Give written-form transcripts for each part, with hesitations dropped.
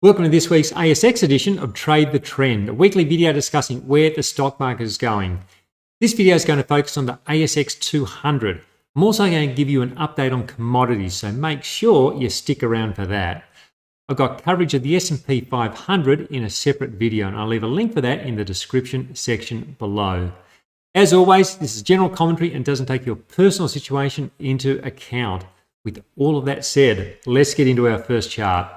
Welcome to this week's ASX edition of Trade the Trend, a weekly video discussing where the stock market is going. This video is going to focus on the ASX 200. I'm also going to give you an update on commodities, so make sure you stick around for that. I've got coverage of the S&P 500 in a separate video, and I'll leave a link for that in the description section below. As always, this is general commentary and doesn't take your personal situation into account. With all of that said, let's get into our first chart.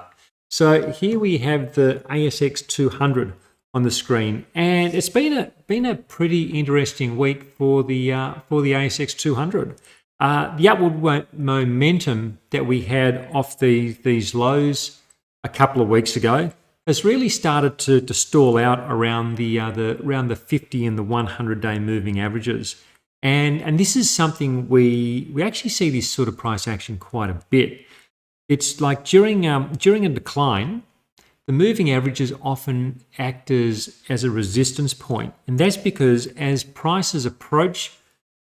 So here we have the ASX 200 on the screen, and it's been a pretty interesting week for the ASX 200. The upward momentum that we had off these lows a couple of weeks ago has really started to stall out around the 50 and the 100-day moving averages, and this is something we actually see this sort of price action quite a bit. It's like during a decline, the moving averages often act as a resistance point. And that's because as prices approach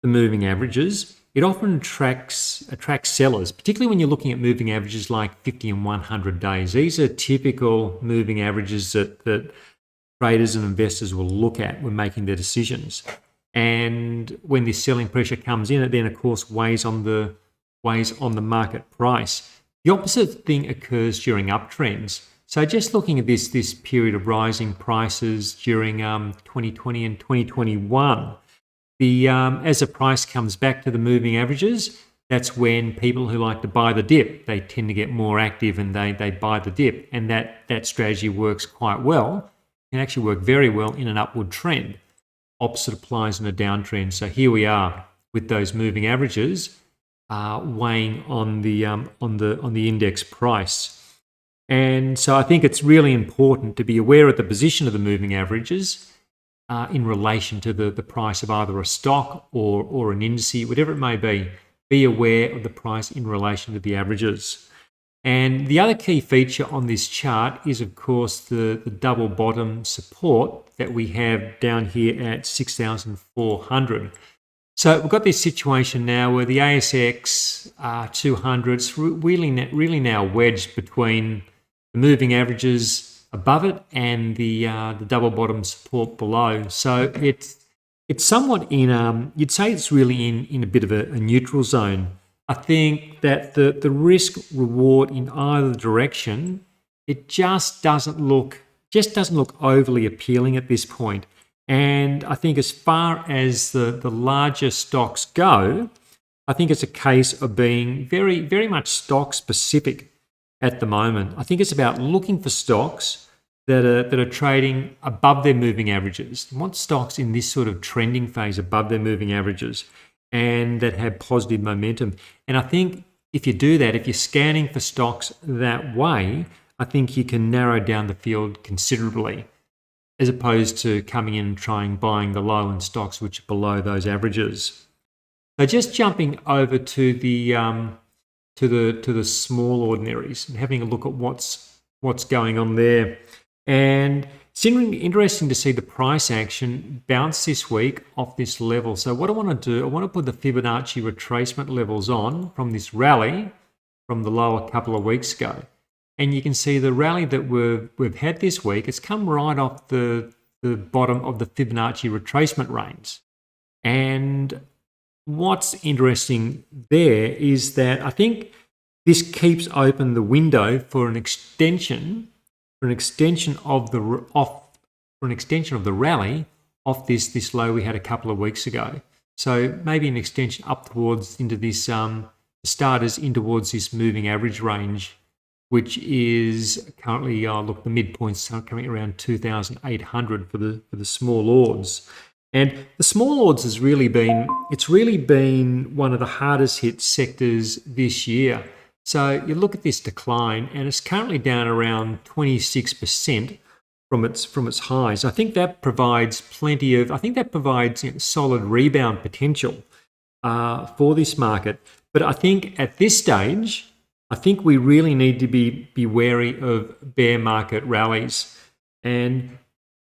the moving averages, it often attracts sellers, particularly when you're looking at moving averages like 50 and 100 days. These are typical moving averages that traders and investors will look at when making their decisions. And when this selling pressure comes in, it then of course weighs on the market price. The opposite thing occurs during uptrends. So just looking at this period of rising prices during 2020 and 2021, as the price comes back to the moving averages, that's when people who like to buy the dip, they tend to get more active and they buy the dip. And that strategy works quite well, can actually work very well in an upward trend. Opposite applies in a downtrend. So here we are with those moving averages weighing on the index price. And so I think it's really important to be aware of the position of the moving averages in relation to the price of either a stock or an indice, whatever it may be. Be aware of the price in relation to the averages. And the other key feature on this chart is, of course, the double bottom support that we have down here at 6,400. So we've got this situation now where the ASX 200 is really now wedged between the moving averages above it and the double bottom support below. So it's somewhat in you'd say it's really in a bit of a neutral zone. I think that the risk reward in either direction, it just doesn't look overly appealing at this point. And I think as far as the larger stocks go, I think it's a case of being very, very much stock specific at the moment. I think it's about looking for stocks that are trading above their moving averages. You want stocks in this sort of trending phase above their moving averages and that have positive momentum. And I think if you do that, if you're scanning for stocks that way, I think you can narrow down the field considerably, as opposed to coming in and buying the low end stocks which are below those averages. So just jumping over to the small ordinaries and having a look at what's going on there. And it's interesting to see the price action bounce this week off this level. So what I want to do, I want to put the Fibonacci retracement levels on from this rally from the low a couple of weeks ago. And you can see the rally that we've had this week, it's come right off the bottom of the Fibonacci retracement range. And what's interesting there is that I think this keeps open the window for an extension of the rally off this low we had a couple of weeks ago. So maybe an extension up towards into this starters in towards this moving average range, which is currently, the midpoint's coming around 2,800 for the small ords. And the small ords has really been one of the hardest hit sectors this year. So you look at this decline and it's currently down around 26% from its highs. I think that provides solid rebound potential for this market. But I think at this stage, I think we really need to be wary of bear market rallies. And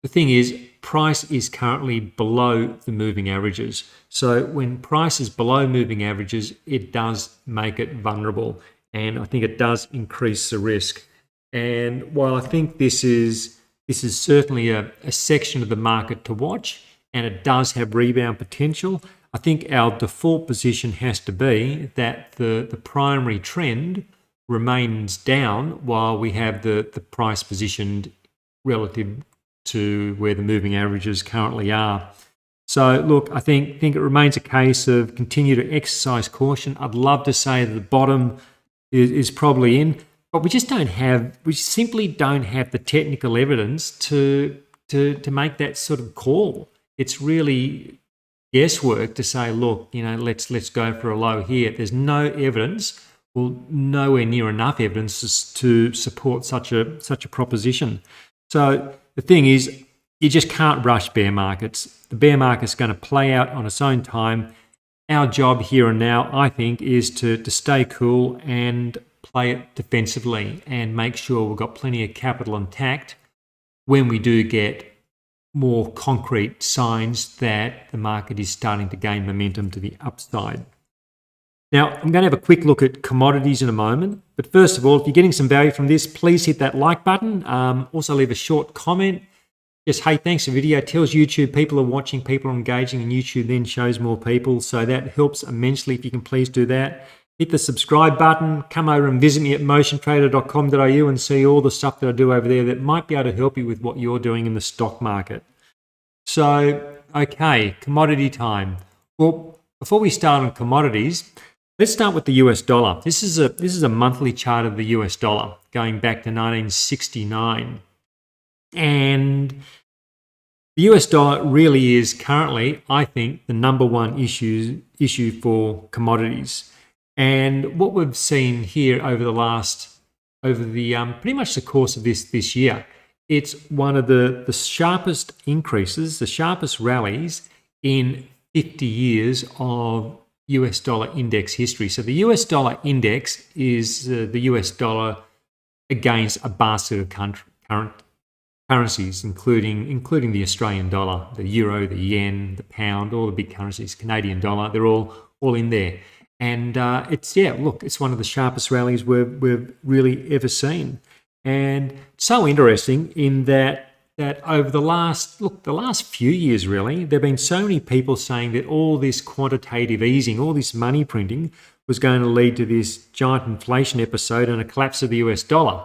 the thing is, price is currently below the moving averages. So when price is below moving averages, it does make it vulnerable. And I think it does increase the risk. And while I think this is certainly a section of the market to watch, and it does have rebound potential, I think our default position has to be that the primary trend remains down while we have the price positioned relative to where the moving averages currently are. So look, I think it remains a case of continue to exercise caution. I'd love to say that the bottom is probably in, but we simply don't have the technical evidence to make that sort of call. It's really guesswork to say, look, let's go for a low here. There's no evidence, well, nowhere near enough evidence to support such a proposition. So the thing is, you just can't rush bear markets. The bear market's going to play out on its own time. Our job here and now, I think, is to stay cool and play it defensively and make sure we've got plenty of capital intact when we do get more concrete signs that the market is starting to gain momentum to the upside. Now, I'm going to have a quick look at commodities in a moment. But first of all, if you're getting some value from this, please hit that like button. Also leave a short comment. Just, hey, thanks for the video. It tells YouTube people are watching, people are engaging, and YouTube then shows more people. So that helps immensely if you can please do that. Hit the subscribe button. Come over and visit me at motiontrader.com.au and see all the stuff that I do over there that might be able to help you with what you're doing in the stock market. So, okay, commodity time. Well, before we start on commodities, let's start with the US dollar. This is a monthly chart of the US dollar going back to 1969. And the US dollar really is currently, I think, the number one issue for commodities. And what we've seen here over the pretty much the course of this year, it's one of the sharpest increases, the sharpest rallies in 50 years of US dollar index history. So the US dollar index is the US dollar against a basket of current currencies, including the Australian dollar, the euro, the yen, the pound, all the big currencies, Canadian dollar, they're all in there. And it's one of the sharpest rallies we've really ever seen. And so interesting in that over the last few years, really, there have been so many people saying that all this quantitative easing, all this money printing was going to lead to this giant inflation episode and a collapse of the US dollar.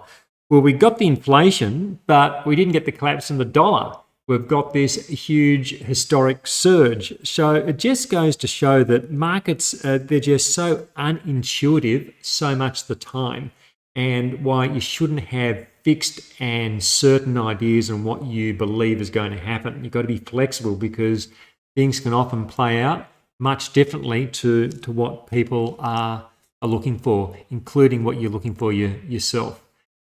Well, we got the inflation, but we didn't get the collapse in the dollar. We've got this huge historic surge. So it just goes to show that markets, they're just so unintuitive so much of the time, and why you shouldn't have fixed and certain ideas on what you believe is going to happen. You've got to be flexible because things can often play out much differently to what people are looking for, including what you're looking for yourself.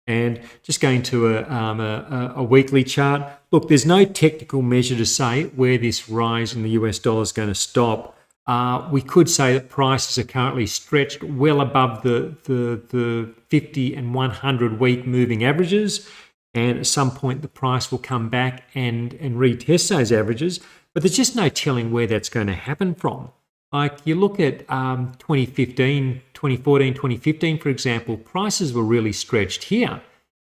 And just going to a weekly chart, look, there's no technical measure to say where this rise in the US dollar is going to stop. We could say that prices are currently stretched well above the 50 and 100 week moving averages, and at some point the price will come back and retest those averages, but there's just no telling where that's going to happen from. Like you look at 2014, 2015, for example, prices were really stretched here.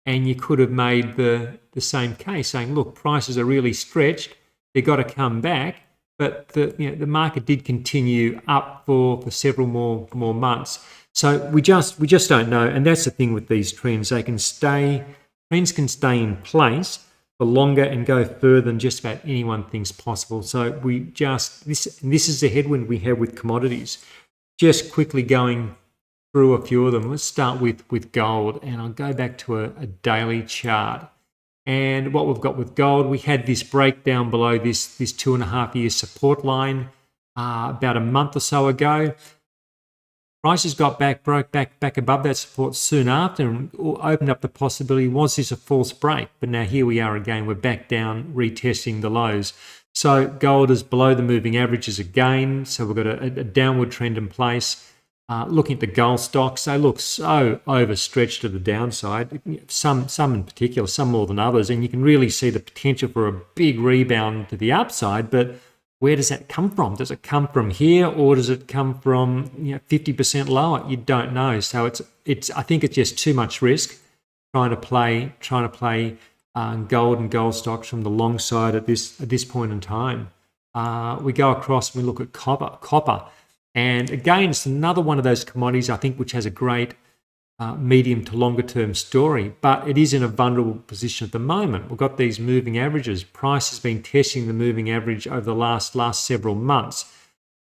And you could have made the same case saying, look, prices are really stretched. They've got to come back. But the market did continue up for several more months. So we just don't know. And that's the thing with these trends. Trends can stay in place for longer and go further than just about anyone thinks possible. So this is the headwind we have with commodities. Just quickly going through a few of them. Let's start with gold, and I'll go back to a daily chart. And what we've got with gold, we had this breakdown below this 2.5 year support line about a month or so ago. Prices broke back above that support soon after and opened up the possibility, was this a false break? But now here we are again, we're back down retesting the lows. So gold is below the moving averages again. So we've got a downward trend in place. Looking at the gold stocks, they look so overstretched to the downside, some in particular, some more than others, and you can really see the potential for a big rebound to the upside, but where does that come from? Does it come from here, or does it come from 50% lower? You don't know. So I think it's just too much risk trying to play gold and gold stocks from the long side at this point in time. We go across and we look at copper, and again, it's another one of those commodities I think which has a great medium to longer term story, but it is in a vulnerable position at the moment. We've got these moving averages. Price has been testing the moving average over the last several months.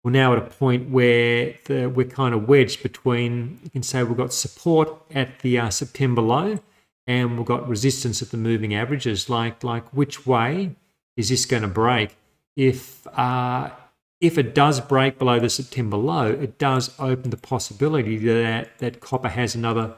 We're now at a point where we're kind of wedged between, you can say we've got support at the September low, and we've got resistance at the moving averages. Like which way is this going to break? If it does break below the September low, it does open the possibility that copper has another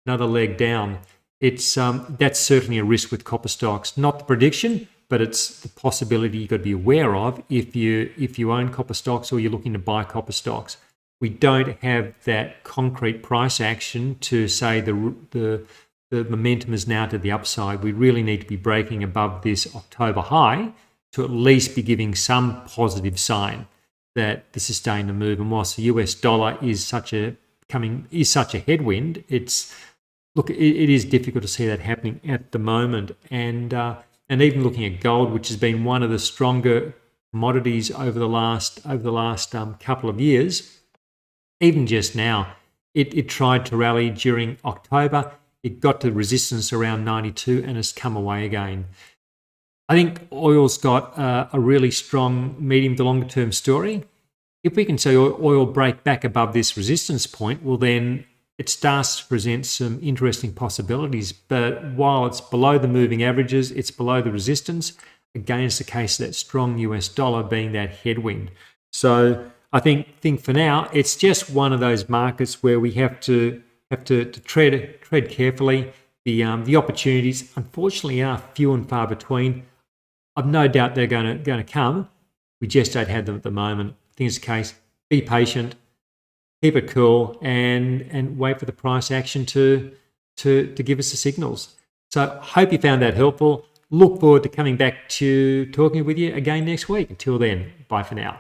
leg down. It's that's certainly a risk with copper stocks. Not the prediction, but it's the possibility you've got to be aware of if you own copper stocks or you're looking to buy copper stocks. We don't have that concrete price action to say the momentum is now to the upside. We really need to be breaking above this October high to at least be giving some positive sign that this is starting to move. And whilst the US dollar is such a headwind, it is difficult to see that happening at the moment. And even looking at gold, which has been one of the stronger commodities over the last couple of years, even just now, it tried to rally during October. It got to resistance around 92 and has come away again. I think oil's got a really strong medium to longer term story. If we can see oil break back above this resistance point, well then it starts to present some interesting possibilities. But while it's below the moving averages, it's below the resistance. Again, it's the case of that strong US dollar being that headwind. So I think for now, it's just one of those markets where we have to tread carefully. The opportunities, unfortunately, are few and far between. I've no doubt they're going to come. We just don't have them at the moment. I think it's the case. Be patient, keep it cool, and wait for the price action to give us the signals. So hope you found that helpful. Look forward to coming back to talking with you again next week. Until then, bye for now.